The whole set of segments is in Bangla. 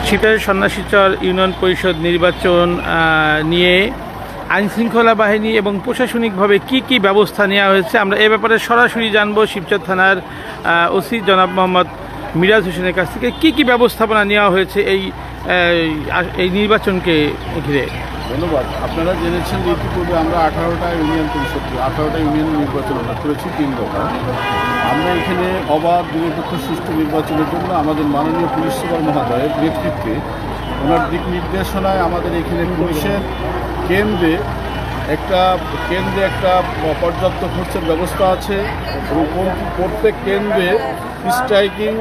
শিবচর সন্ন্যাসীচর ইউনিয়ন পরিষদ নির্বাচন নিয়ে আইনশৃঙ্খলা বাহিনী এবং প্রশাসনিকভাবে কি ব্যবস্থা নেওয়া হয়েছে আমরা এ ব্যাপারে সরাসরি জানবো শিবচর থানার ওসি জনাব মোহাম্মদ মিরাজ হোসেনের কাছ থেকে কি ব্যবস্থাপনা নেওয়া হয়েছে এই নির্বাচনকে ঘিরে। ধন্যবাদ। আপনারা জেনেছেন যে ইতিপূর্বে আমরা 18টা ইউনিয়ন নির্বাচন করেছি 3 দফা। আমরা এখানে অবাধ নিরপেক্ষ সুষ্ঠু নির্বাচনের জন্য আমাদের মাননীয় পুলিশ সুপার মহোদয়ের নেতৃত্বে ওনার দিক নির্দেশনায় আমাদের এখানে পুলিশের কেন্দ্রে একটা পর্যাপ্ত ফোর্সের ব্যবস্থা আছে এবং প্রত্যেক কেন্দ্রে স্ট্রাইকিং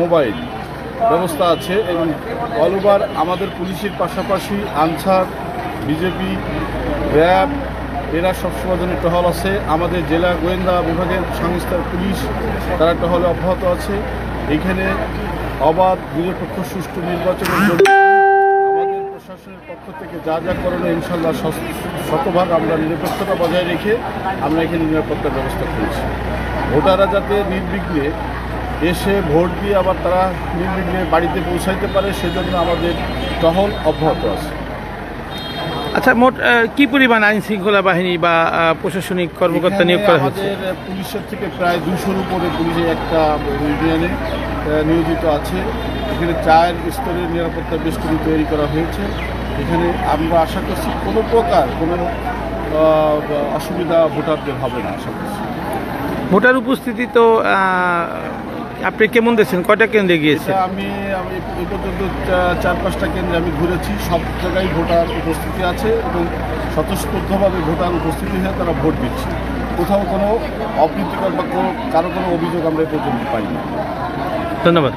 মোবাইল ব্যবস্থা আছে এবং অল ওভার আমাদের পুলিশের পাশাপাশি আনসার, বিজেপি, র্যাব এরা সবসময় জন্য টহল আছে। আমাদের জেলা গোয়েন্দা বিভাগের সংস্থার পুলিশ তারা টহলে অব্যাহত আছে। এখানে অবাধ নিরপেক্ষ সুষ্ঠু নির্বাচনের জন্য আমাদের প্রশাসনের পক্ষ থেকে যা করণীয় ইনশাল্লাহ শতভাগ আমরা নিরপেক্ষতা বজায় রেখে আমরা এখানে নিরাপত্তার ব্যবস্থা করেছি। ভোটাররা যাতে নির্বিঘ্নে এসে ভোট দিয়ে আবার তারা নির্বিঘ্নে বাড়িতে পৌঁছাইতে পারে সেজন্য আমাদের টহল অব্যাহত আছে। আচ্ছা, মোট কি পরিমাণ আইন শৃঙ্খলা বাহিনী বা প্রশাসনিক কর্মকর্তা নিয়োগ করা হয়েছে? আমাদের পুলিশের থেকে প্রায় 200-র উপরে পুলিশের একটা ইউনিয়নে নিয়োজিত আছে। এখানে 4 স্তরের নিরাপত্তা বেষ্টনী তৈরি করা হয়েছে। এখানে আমরা আশা করছি কোনো প্রকার কোনো অসুবিধা ভোটারদের হবে না আশা করছি। ভোটার উপস্থিতি তো আপনি কেমন দেখছেন? কয়টা কেন্দ্রে গিয়েছে? আমি এই পর্যন্ত 4-5টা কেন্দ্রে আমি ঘুরেছি। সব জায়গায় ভোটার উপস্থিতি আছে এবং স্বতঃস্ফূর্তভাবে ভোটার উপস্থিতি হয়ে তারা ভোট দিচ্ছে। কোথাও কোনো অপ্রীতিকর বা কারো কোনো অভিযোগ আমরা এই পর্যন্ত পাইনি। ধন্যবাদ।